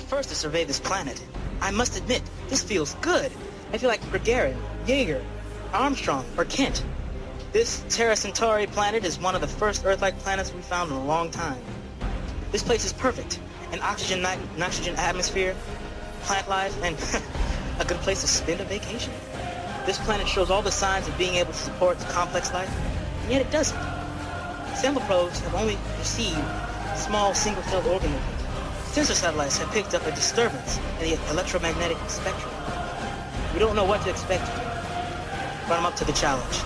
first to survey this planet. I must admit, this feels good. I feel like Gagarin, Jaeger, Armstrong, or Kent. This Terra Centauri planet is one of the first Earth-like planets we found in a long time. This place is perfect. An oxygen-nitrogen atmosphere, plant life, and a good place to spend a vacation. This planet shows all the signs of being able to support complex life, and yet it doesn't. Sample probes have only received small single-celled organisms. Sensor satellites have picked up a disturbance in the electromagnetic spectrum. We don't know what to expect here, but I'm up to the challenge.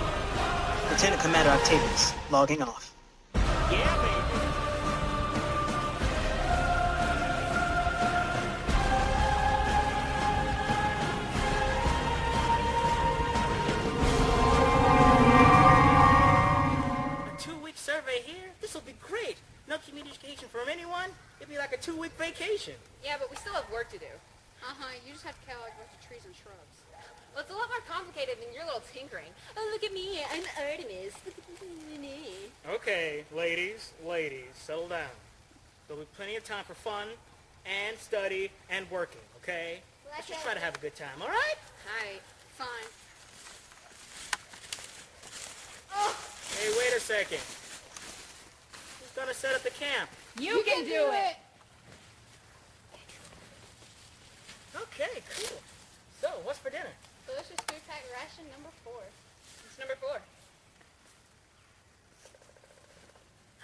Lieutenant Commander Octavius, logging off. Yeah, baby. A 2-week survey here? This'll be great. No communication from anyone? It'd be like a 2-week vacation. Yeah, but we still have work to do. You just have to catalog a bunch of trees and shrubs. Well, it's a lot more complicated than your little tinkering. Oh, look at me, I'm Artemis. Okay, ladies, settle down. There'll be plenty of time for fun, and study, and working, okay? Let's just try to have a good time, alright? Alright, fine. Oh! Hey, wait a second. Who's gonna set up the camp? You can do it! Okay, cool. So, what's for dinner? Delicious food pack ration number 4. It's number 4.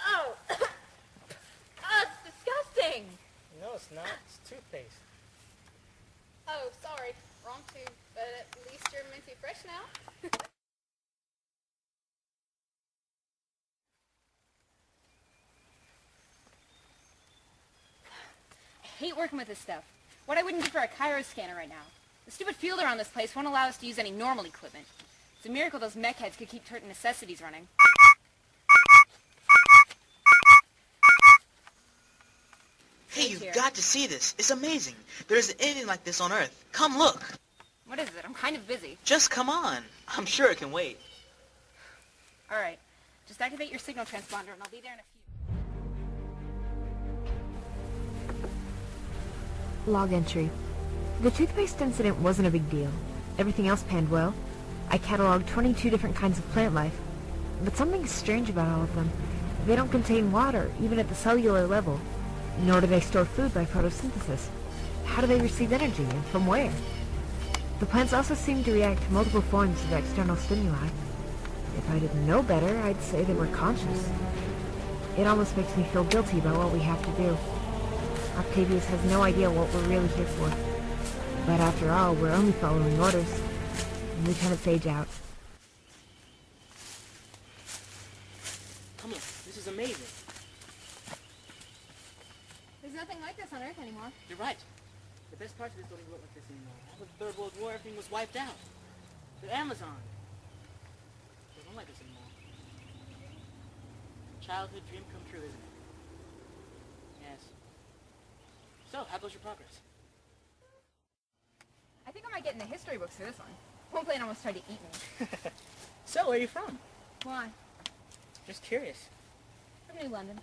Oh! Oh, it's disgusting! No, it's not. It's toothpaste. Oh, sorry. Wrong tube. But at least you're minty fresh now. I hate working with this stuff. What I wouldn't do for a Cairo scanner right now. The stupid field around this place won't allow us to use any normal equipment. It's a miracle those mech heads could keep certain necessities running. Hey, you've got to see this. It's amazing. There isn't anything like this on Earth. Come look. What is it? I'm kind of busy. Just come on. I'm sure it can wait. Alright. Just activate your signal transponder and I'll be there in a few. Log entry. The toothpaste incident wasn't a big deal. Everything else panned well. I cataloged 22 different kinds of plant life. But something's strange about all of them. They don't contain water, even at the cellular level. Nor do they store food by photosynthesis. How do they receive energy, and from where? The plants also seem to react to multiple forms of external stimuli. If I didn't know better, I'd say they were conscious. It almost makes me feel guilty about what we have to do. Octavius has no idea what we're really here for. But after all, we're only following orders. Lieutenant Sage out. Come on, this is amazing. There's nothing like this on Earth anymore. You're right. The best parts of this don't even look like this anymore. After the Third World War, everything was wiped out. The Amazon. They don't like this anymore. Childhood dream come true, isn't it? Yes. So, how goes your progress? I think I might get in the history books for this one. One plane almost tried to eat me. So, where are you from? Why? Just curious. From New London.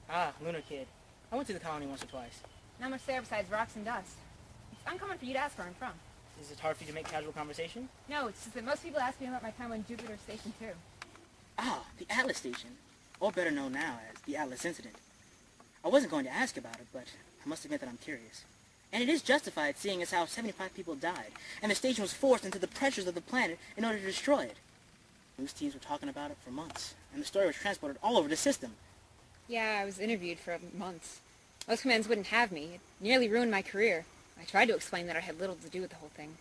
Ah, lunar kid. I went to the colony once or twice. Not much there besides rocks and dust. It's uncommon for you to ask where I'm from. Is it hard for you to make casual conversation? No, it's just that most people ask me about my time on Jupiter Station 2. Ah, the Atlas Station. Or better known now as the Atlas Incident. I wasn't going to ask about it, but I must admit that I'm curious. And it is justified seeing as how 75 people died, and the station was forced into the pressures of the planet in order to destroy it. News teams were talking about it for months, and the story was transported all over the system. Yeah, I was interviewed for months. Most commands wouldn't have me. It nearly ruined my career. I tried to explain that I had little to do with the whole thing.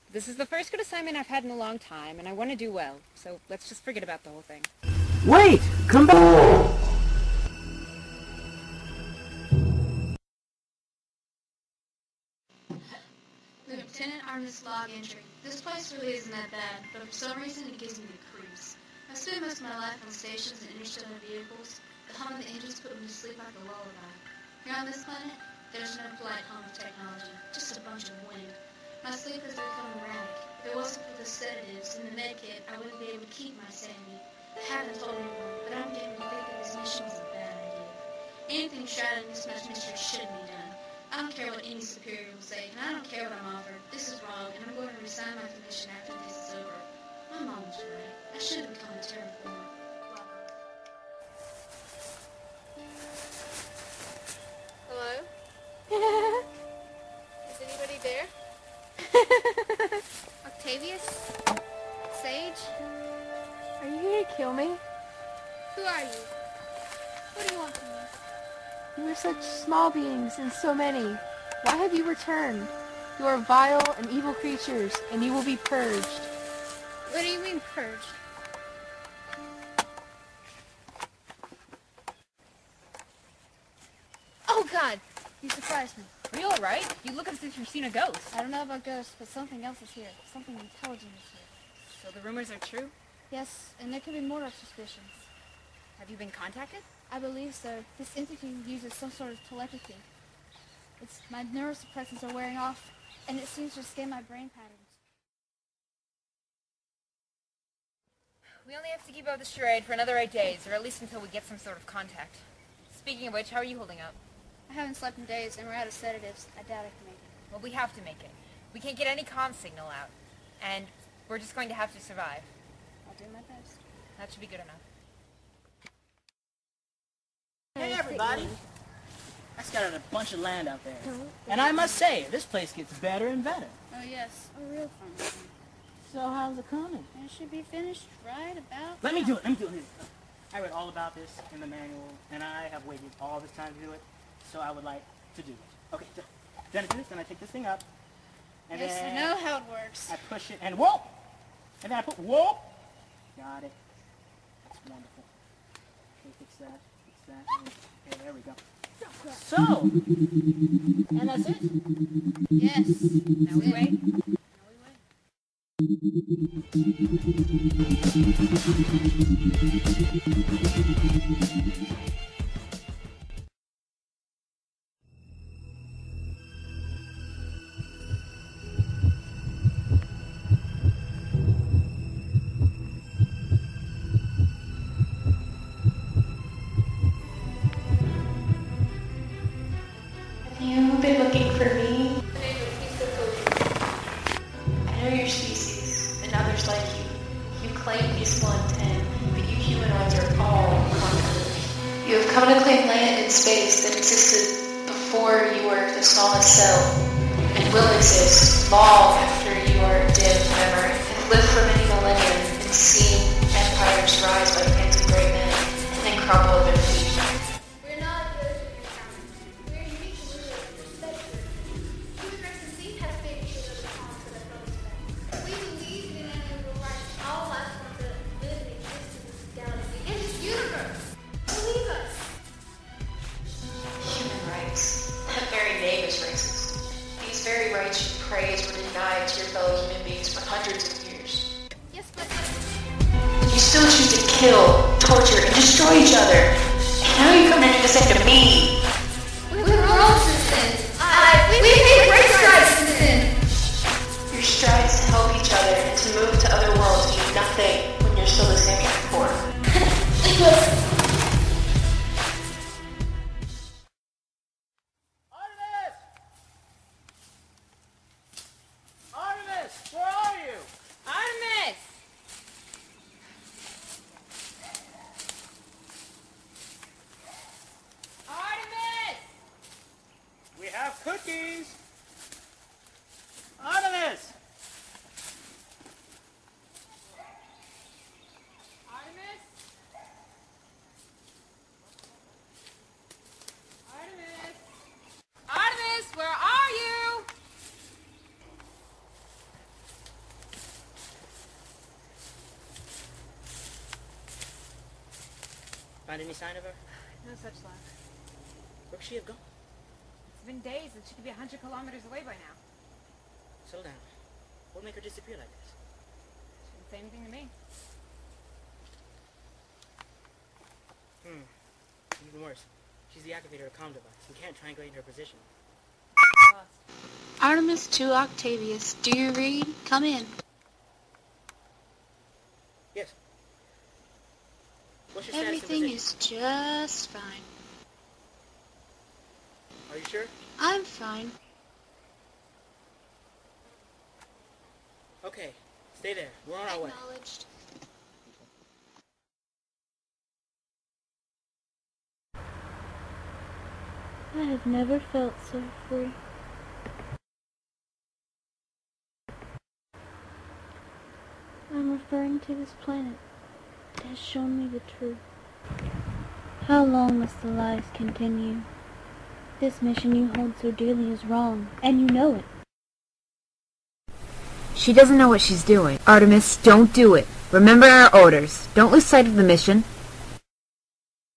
But this is the first good assignment I've had in a long time, and I want to do well, so let's just forget about the whole thing. Wait! Come back! Lieutenant Artemis log entry. This place really isn't that bad, but for some reason it gives me the creeps. I spent most of my life on stations and interstellar vehicles. The hum of the engines put me to sleep like a lullaby. Here on this planet, there's no polite hum of technology, just a bunch of wind. My sleep has become erratic. If it wasn't for the sedatives and the med kit, I wouldn't be able to keep my sanity. I haven't told anyone, but I'm beginning to think that this mission was a bad idea. Anything shrouded in this much mystery should be done. I don't care what any superior will say, and I don't care what I'm offered. This is wrong, and I'm going to resign my commission after this is over. My mom was right. I should have become a terraformer. Hello? Is anybody there? Octavius? Sage? Are you here to kill me? Who are you? What do you want from me? You are such small beings and so many. Why have you returned? You are vile and evil creatures, and you will be purged. What do you mean, purged? Oh, God! You surprised me. Are you alright? You look as if you've seen a ghost. I don't know about ghosts, but something else is here. Something intelligent is here. So the rumors are true? Yes, and there could be more of suspicions. Have you been contacted? I believe so. This entity uses some sort of telepathy. My neurosuppressants are wearing off, and it seems to scan my brain patterns. We only have to keep up the charade for another 8 days, or at least until we get some sort of contact. Speaking of which, how are you holding up? I haven't slept in days, and we're out of sedatives. I doubt I can make it. Well, we have to make it. We can't get any comm signal out, and we're just going to have to survive. I'll do my best. That should be good enough. Hey everybody! I scouted a bunch of land out there. And I must say, this place gets better and better. Oh yes, a real fun. So how's it coming? It should be finished right about Let me do it. I read all about this in the manual, and I have waited all this time to do it, so I would like to do it. Okay, then I do this, then I take this thing up, and Yes, then I know how it works. I push it, and whoa! And then I put, whoa! Got it. That's wonderful. Okay, fix that. Okay, there we go. So, and that's it. Yes. Now we wait. You've been looking for me. I know your species, and others like you. You claim peaceful intent, but you humanoids are all conquerors. You have come to claim land in space that existed before you were the smallest cell, and will exist long after you are dim memory, and live for many millennia and see empires rise by the hands of great men, and then crumble at their feet. We're not opposed to your talents. We're unique to rule and respect you. Human race indeed has figured each other on to the fellow today. We believe in inalienable rights to all life forms that live and exist in this galaxy, in this universe. Believe us. Human rights. That very name is racist. These very rights you praise were denied to your fellow human beings for hundreds of years. Yes, but You still choose to kill, torture, and destroy each other. And now you come to do the same to me. We've grown since then. We've made great strides since then. Your strides to help each other and to move to other worlds mean nothing when you're still the same as before. Artemis! Artemis, where are you? Artemis! Artemis! We have cookies. Artemis! Artemis? Artemis? Artemis, where are you? Find any sign of her? No such luck. Where could she have gone? It's been days and she could be 100 kilometers away by now. Settle down. What would make her disappear like this? She didn't say anything to me. Even worse. She's deactivated her comm device. We can't triangulate her position. Lost. Artemis to Octavius. Do you read? Come in. Yes. What's your status and Everything position? is just fine. Are you sure? I'm fine. Okay, stay there. We're on our way. Acknowledged. I have never felt so free. I'm referring to this planet. It has shown me the truth. How long must the lies continue? This mission you hold so dearly is wrong, and you know it. She doesn't know what she's doing. Artemis, don't do it. Remember our orders. Don't lose sight of the mission.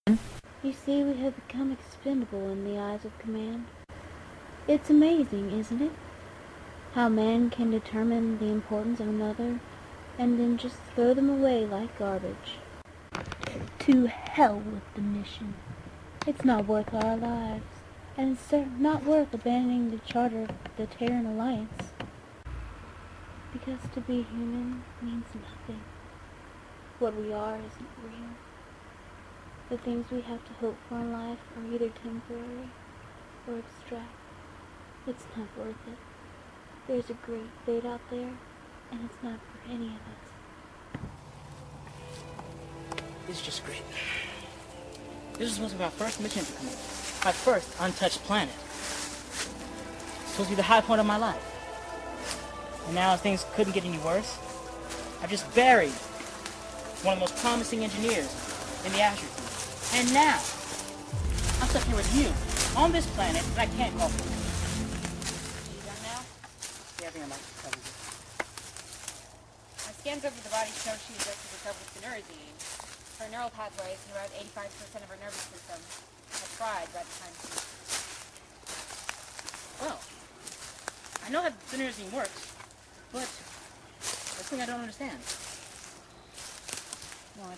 You see, we have become expendable in the eyes of command. It's amazing, isn't it? How man can determine the importance of another, and then just throw them away like garbage. To hell with the mission. It's not worth our lives, and it's not worth abandoning the charter of the Terran Alliance. Because to be human means nothing. What we are isn't real. The things we have to hope for in life are either temporary or abstract. It's not worth it. There's a great fate out there, and it's not for any of us. This is just great. This is supposed to be our first mission to come in. My first untouched planet. It's supposed to be the high point of my life. And now, if things couldn't get any worse, I've just buried one of the most promising engineers in the astrophysics. And now, I'm stuck here with you, on this planet that I can't call home. Are you done now? Yeah, I think I might cover this. My scans over the body show she was recovered with phenurazine. Her neural pathways and around 85% of her nervous system had fried by the time she... Well, I know that phenurazine works, but there's something I don't understand. What?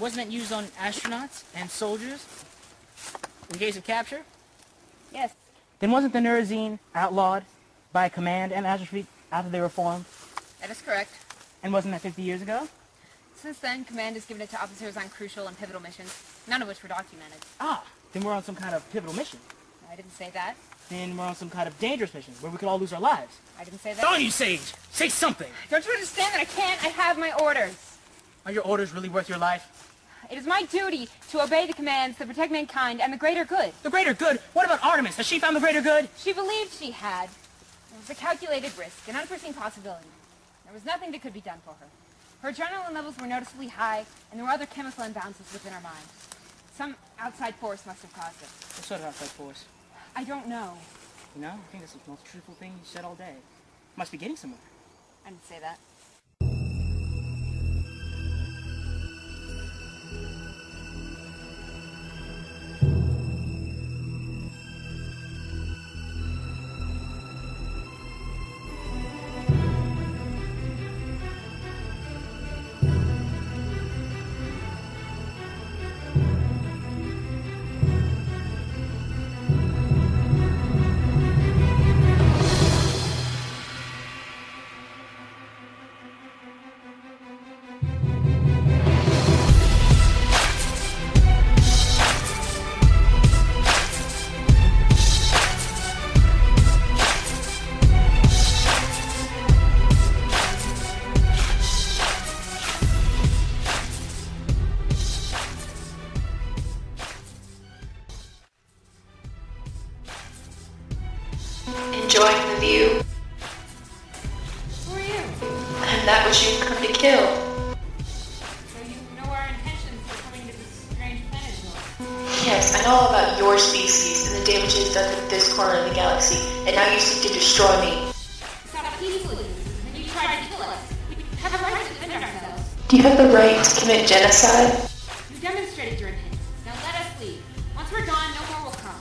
Wasn't it used on astronauts and soldiers in case of capture? Yes. Then wasn't the phenurazine outlawed by command and astrophysics after they were formed? That is correct. And wasn't that 50 years ago? Since then, command has given it to officers on crucial and pivotal missions, none of which were documented. Ah, then we're on some kind of pivotal mission. I didn't say that. Then we're on some kind of dangerous mission where we could all lose our lives. I didn't say that. Don't you, Sage! Say something! Don't you understand that I can't? I have my orders. Are your orders really worth your life? It is my duty to obey the commands that protect mankind and the greater good. The greater good? What about Artemis? Has she found the greater good? She believed she had. It was a calculated risk, an unforeseen possibility. There was nothing that could be done for her. Her adrenaline levels were noticeably high, and there were other chemical imbalances within her mind. Some outside force must have caused it. What sort of outside force? I don't know. You know, I think that's the most truthful thing you said all day. Must be getting somewhere. I didn't say that. Enjoying the view? Who are you? And that which you've come to kill. So you know our intentions for coming to this strange planet of yours. Yes, I know all about your species and the damage it's done to this corner of the galaxy, and now you seek to destroy me. Stop peacefully, and you tried to kill us. We have a right to defend ourselves. Do you have the right to commit genocide? You demonstrated your intent. Now let us leave. Once we're gone, no more will come.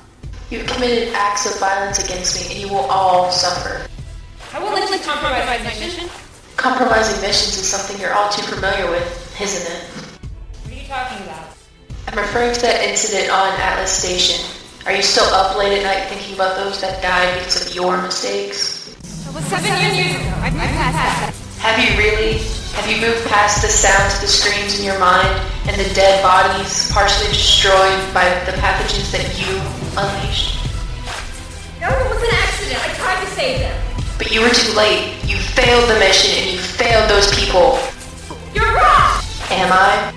You've committed acts of violence against me, and you will all suffer. I won't let you compromise my mission. Compromising missions is something you're all too familiar with, isn't it? What are you talking about? I'm referring to that incident on Atlas Station. Are you still up late at night thinking about those that died because of your mistakes? It was 7 years ago. I've moved past that. Have you really? Have you moved past the sounds of the screams in your mind and the dead bodies partially destroyed by the pathogens that you unleashed? save them. But you were too late. You failed the mission and you failed those people. You're wrong! Am I?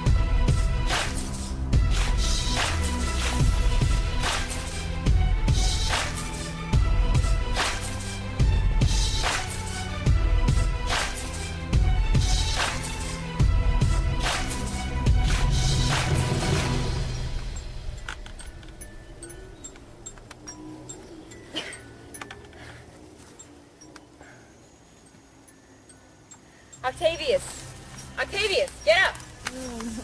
Octavius! Octavius, get up!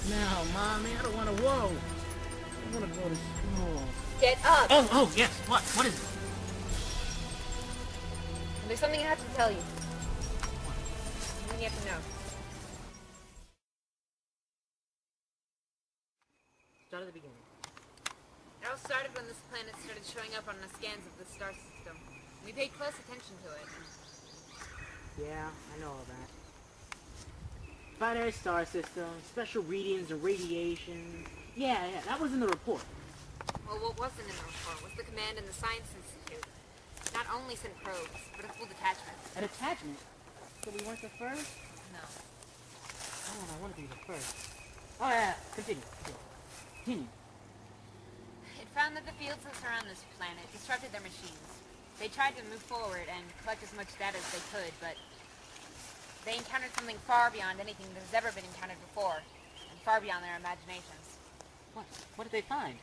Now, Mommy, I don't want to, whoa. I want to go to school. Get up! Oh, yes, what? What is it? There's something I have to tell you. Something you have to know. Start at the beginning. It all started when this planet started showing up on the scans of the star system. We paid close attention to it. Yeah, I know all that. Binary star system, special readings of radiation. Yeah, that was in the report. Well, what wasn't in the report was the command in the Science Institute. Not only sent probes, but a full detachment. A detachment? So we weren't the first? No. Oh, I want to be the first. Oh, yeah, continue. It found that the fields that surround this planet disrupted their machines. They tried to move forward and collect as much data as they could, but they encountered something far beyond anything that has ever been encountered before, and far beyond their imaginations. What? What did they find?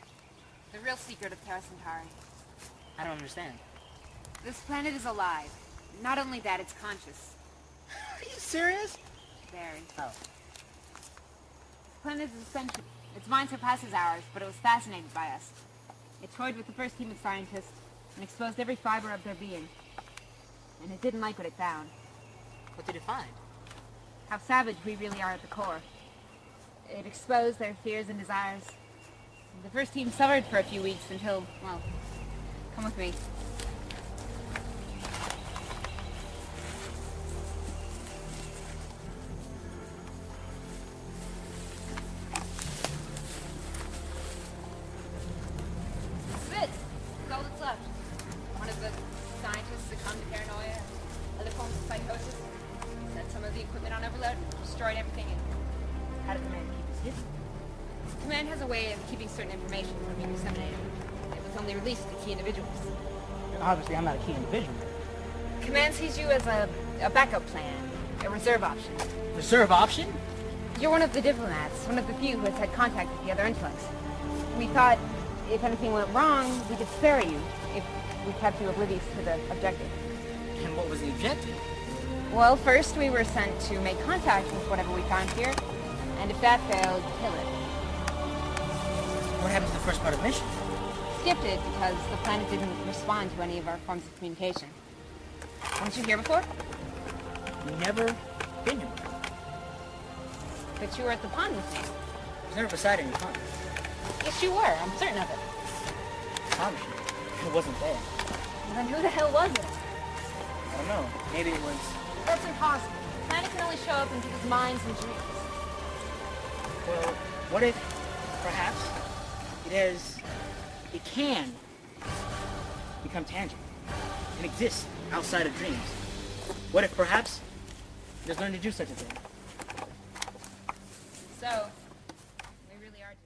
The real secret of Terra Centauri. I don't understand. This planet is alive. Not only that, it's conscious. Are you serious? Very. Oh. This planet is essential. Its mind surpasses ours, but it was fascinated by us. It toyed with the first team of scientists and exposed every fiber of their being. And it didn't like what it found. What did it find? How savage we really are at the core. It exposed their fears and desires. The first team suffered for a few weeks until, well, come with me. This is it. That's all that's left. One of the scientists succumbed to paranoia, other forms of psychosis, set some of the equipment on overload, and destroyed everything. How did the man keep his hidden? Command has a way of keeping certain information from being disseminated. It was only released to key individuals. Obviously, I'm not a key individual. Command sees you as a backup plan, a reserve option. Reserve option? You're one of the diplomats, one of the few who has had contact with the other intellects. We thought if anything went wrong, we could spare you if we kept you oblivious to the objective. And what was the objective? Well, first we were sent to make contact with whatever we found here, and if that failed, kill it. What happened to the first part of the mission? Skipped it because the planet didn't respond to any of our forms of communication. Weren't you here before? Never been here. But you were at the pond with me. I was never beside any pond. Yes, you were. I'm certain of it. Obviously. It wasn't there. Well, then who the hell was it? I don't know. Maybe it was... That's impossible. The planet can only show up in people's minds and dreams. Well, what if, perhaps, it can become tangible and exist outside of dreams? What if, perhaps, it has learned to do such a thing? So, we really are doomed.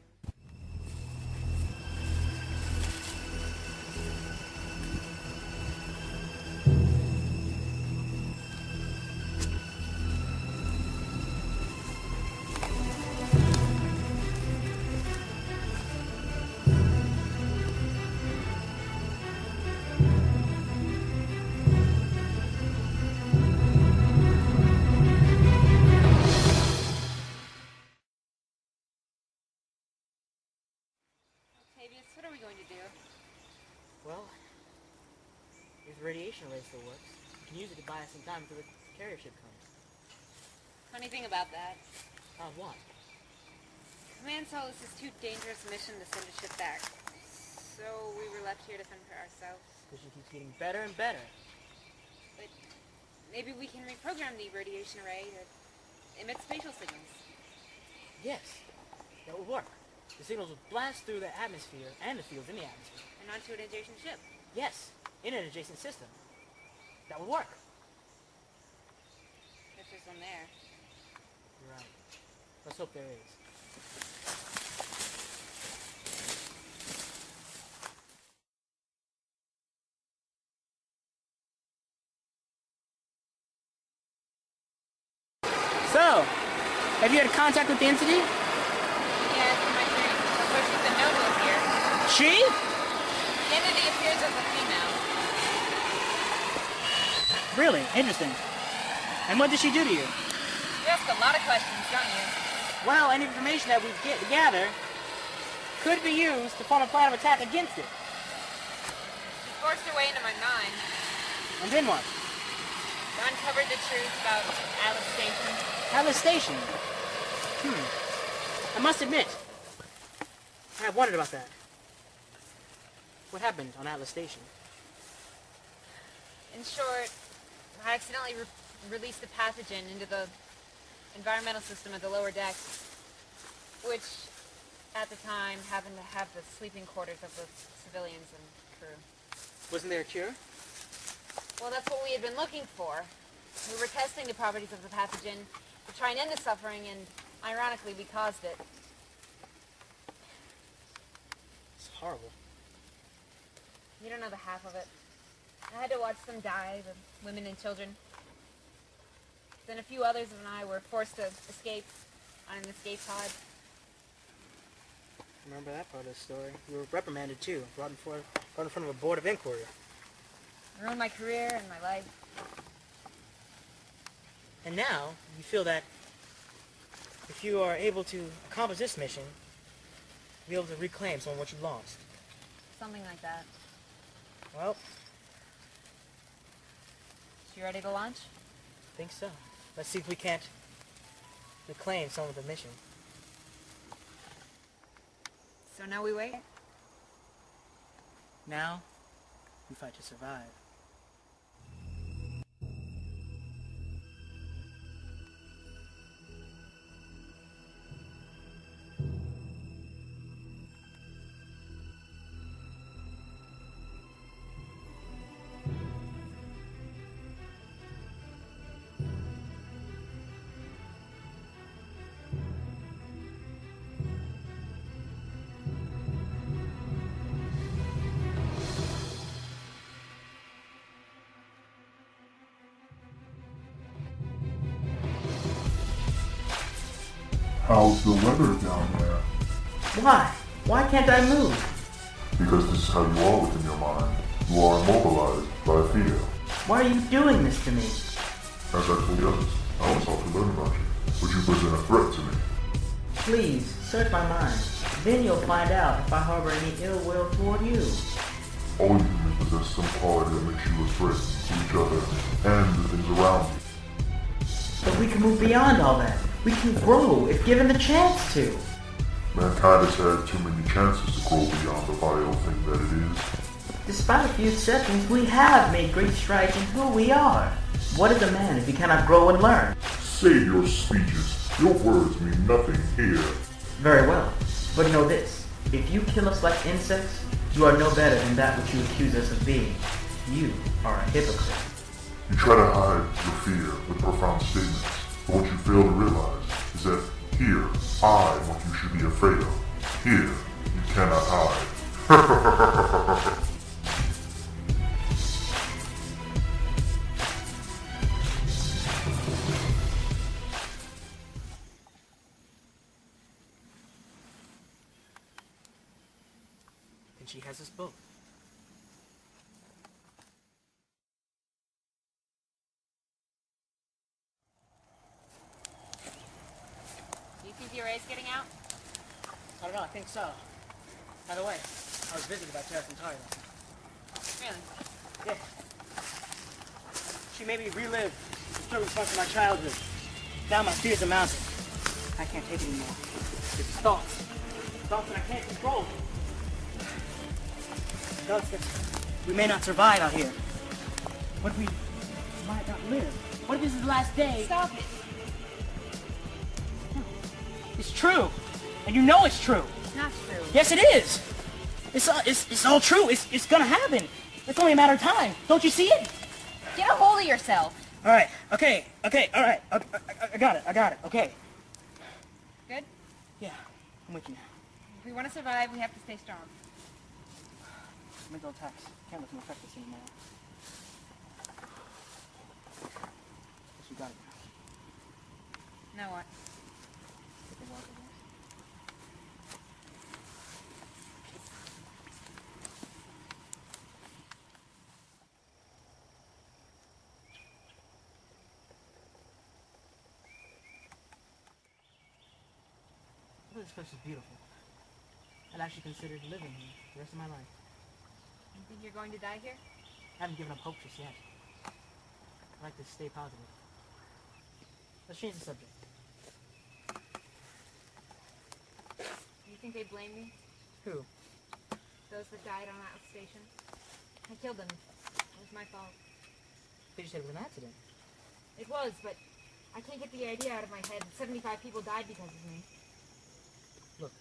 Octavius, what are we going to do? Well, if the radiation array still works, we can use it to buy us some time until the carrier ship comes. Funny thing about that. What? Command saw this as too dangerous a mission to send a ship back. So we were left here to fend for ourselves. Because she keeps getting better and better. But maybe we can reprogram the radiation array to emit spatial signals. Yes, that would work. The signals would blast through the atmosphere and the fields in the atmosphere. And onto an adjacent ship. Yes, in an adjacent system. That would work. If there's one there. You're right. Let's hope there is. So, have you had contact with the entity? Yeah, it's in my dream. Of course, she's been known to appear. She? The entity appears as a female. Really? Interesting. And what did she do to you? You ask a lot of questions, don't you? Well, any information that we gather could be used to form a plan of attack against it. She forced her way into my mind. And then what? Uncovered the truth about Alice Station. Alice Station? I must admit, I have wondered about that. What happened on Atlas Station? In short, I accidentally released the pathogen into the environmental system of the lower decks, which at the time happened to have the sleeping quarters of the civilians and crew. Wasn't there a cure? Well, that's what we had been looking for. We were testing the properties of the pathogen to try and end the suffering, and ironically, we caused it. It's horrible. You don't know the half of it. I had to watch them die, the women and children. Then a few others and I were forced to escape on an escape pod. I remember that part of the story. You were reprimanded too, brought in front of a board of inquiry. It ruined my career and my life. And now, you feel that if you are able to accomplish this mission, you'll be able to reclaim some of what you lost. Something like that. Well, You ready to launch? I think so. Let's see if we can't reclaim some of the mission. So now we wait? Now, we fight to survive. How's the weather down there? Why? Why can't I move? Because this is how you are within your mind. You are immobilized by fear. Why are you doing this to me? As I told others, I was taught to learn about you, but you present a threat to me. Please, search my mind. Then you'll find out if I harbor any ill will toward you. All humans possess some quality that makes you a threat to each other and the things around you. But we can move beyond all that. We can grow if given the chance to. Mankind has had too many chances to grow beyond the vile thing that it is. Despite a few exceptions, we have made great strides in who we are. What is a man if he cannot grow and learn? Save your speeches. Your words mean nothing here. Very well. But know this. If you kill us like insects, you are no better than that which you accuse us of being. You are a hypocrite. You try to hide your fear with profound statements. But what you fail to realize is that here, I am what you should be afraid of. Here, you cannot hide. And she has us both. The array's getting out? I don't know, I think so. By the way, I was visited by Terra Centauri last night. Really? Yeah. She made me relive disturbing parts of my childhood. Now my fears are mounting. I can't take it anymore. It's thoughts. Thoughts that I can't control. Thoughts that we may not survive out here. What if we might not live? What if this is the last day? Stop it! It's true, and you know it's true. It's not true. Yes, it is. It's all true. It's gonna happen. It's only a matter of time. Don't you see it? Get a hold of yourself. All right. Okay. All right. I got it. Okay. Good? Yeah, I'm with you now. If we want to survive, we have to stay strong. Mental attacks can't look more effective anymore. Guess we got it now. Now what? Take a walk again. This place is beautiful. I'd actually consider living here the rest of my life. You think you're going to die here? I haven't given up hope just yet. I like to stay positive. Let's change the subject. Do you think they blame me? Who? Those that died on that station? I killed them. It was my fault. They just said it was an accident. It was, but I can't get the idea out of my head that 75 people died because of me. Look,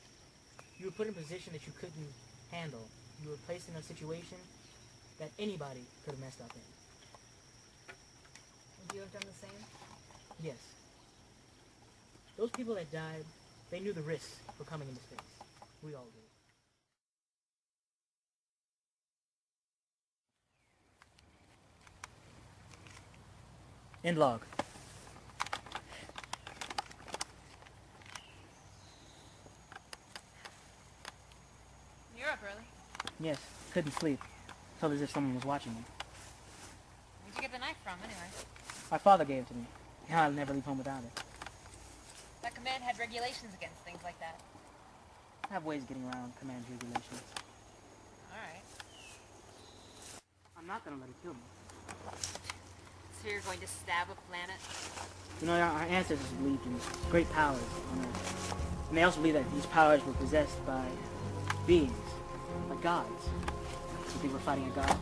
you were put in a position that you couldn't handle. You were placed in a situation that anybody could have messed up in. Would you have done the same? Yes. Those people that died, they knew the risks for coming into space. We all did. End log. You're up early. Yes, couldn't sleep. Felt as if someone was watching me. Where'd you get the knife from, anyway? My father gave it to me. And I'll never leave home without it. That command had regulations against things like that. I have ways of getting around command regulations. Alright. I'm not gonna let it kill me. So you're going to stab a planet? You know, our ancestors believed in great powers on Earth. And they also believed that these powers were possessed by beings, like gods. You think we're fighting a god?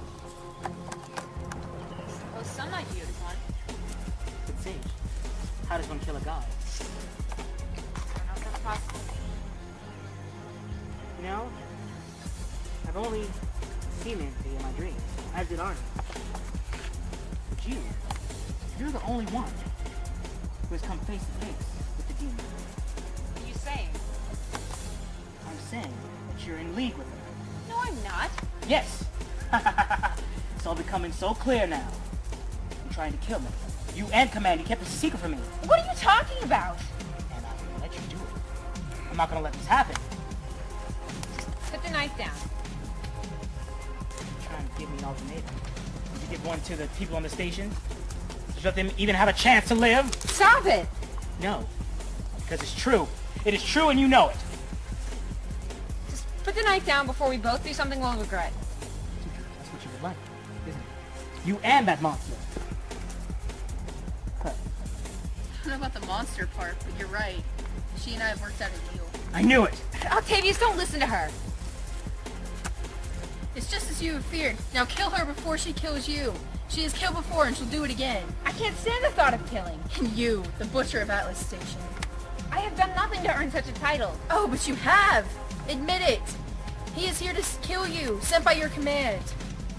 Well, some might use one. Good sage. How does one kill a god? I don't know if that's possible. You know, I've only seen entity in my dreams, as did Arnie. But you're the only one who has come face to face with the demon. What are you saying? I'm saying that you're in league with her. No, I'm not. Yes! It's all becoming so clear now. You're trying to kill me. You and Command, you kept this a secret from me. What are you talking about? And I'm gonna let you do it. I'm not gonna let this happen. Put the knife down. You're trying to give me an ultimatum. Did you give one to the people on the station? Did you let them even have a chance to live? Stop it! No. Because it's true. It is true and you know it. Just put the knife down before we both do something we'll regret. That's what you would like, isn't it? You and that monster. Huh. I don't know about the monster part, but you're right. She and I have worked out a deal. I knew it! Octavius, don't listen to her! It's just as you have feared. Now kill her before she kills you. She has killed before and she'll do it again. I can't stand the thought of killing. And you, the butcher of Atlas Station. I have done nothing to earn such a title. Oh, but you have! Admit it! He is here to kill you, sent by your command.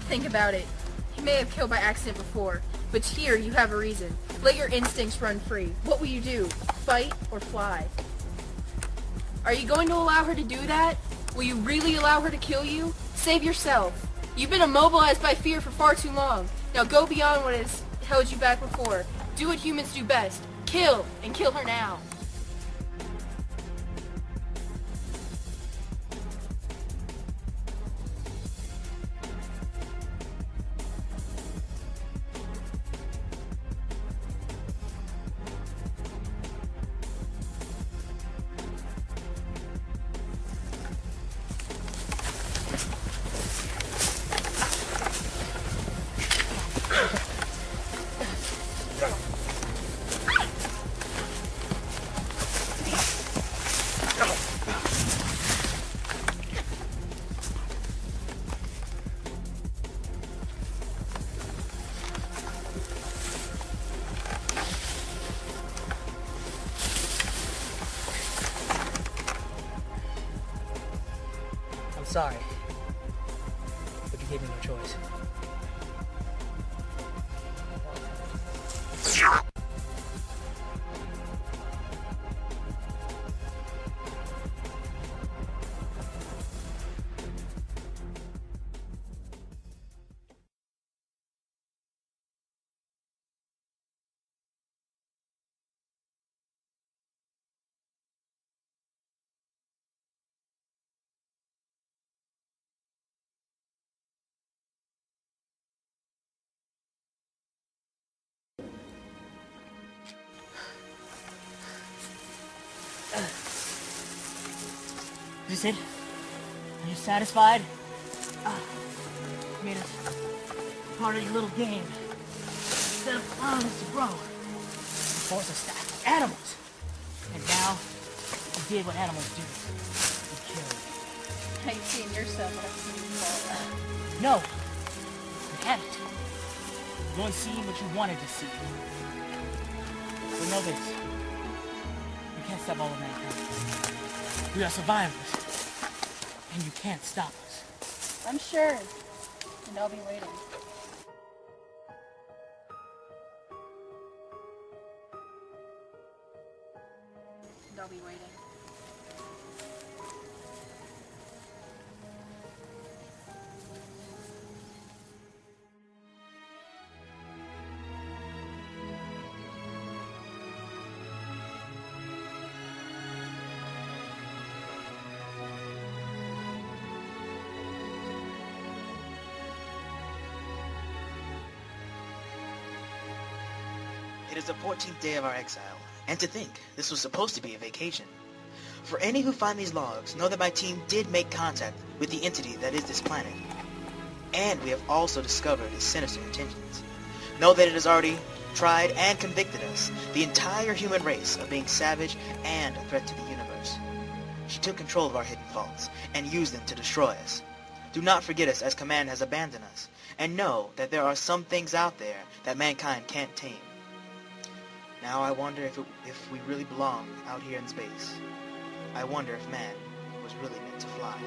Think about it. He may have killed by accident before, but here you have a reason. Let your instincts run free. What will you do? Fight or fly? Are you going to allow her to do that? Will you really allow her to kill you? Save yourself. You've been immobilized by fear for far too long. Now go beyond what has held you back before. Do what humans do best. Kill, and kill her now. Sorry, but you gave me no choice. this it? Are you satisfied? Made us part of your little game. Instead of allowing us to grow, you forced us to act like animals. And now, you did what animals do. You killed. How you seeing yourself when I see you fall? No, you haven't. You only seen what you wanted to see. But know this. You can't stop all of mankind. We are survivors. And you can't stop us. I'm sure. And I'll be waiting. And I'll be waiting. It is the 14th day of our exile, and to think, this was supposed to be a vacation. For any who find these logs, know that my team did make contact with the entity that is this planet. And we have also discovered its sinister intentions. Know that it has already tried and convicted us, the entire human race, of being savage and a threat to the universe. She took control of our hidden faults, and used them to destroy us. Do not forget us as Command has abandoned us, and know that there are some things out there that mankind can't tame. Now I wonder if we really belong out here in space. I wonder if man was really meant to fly.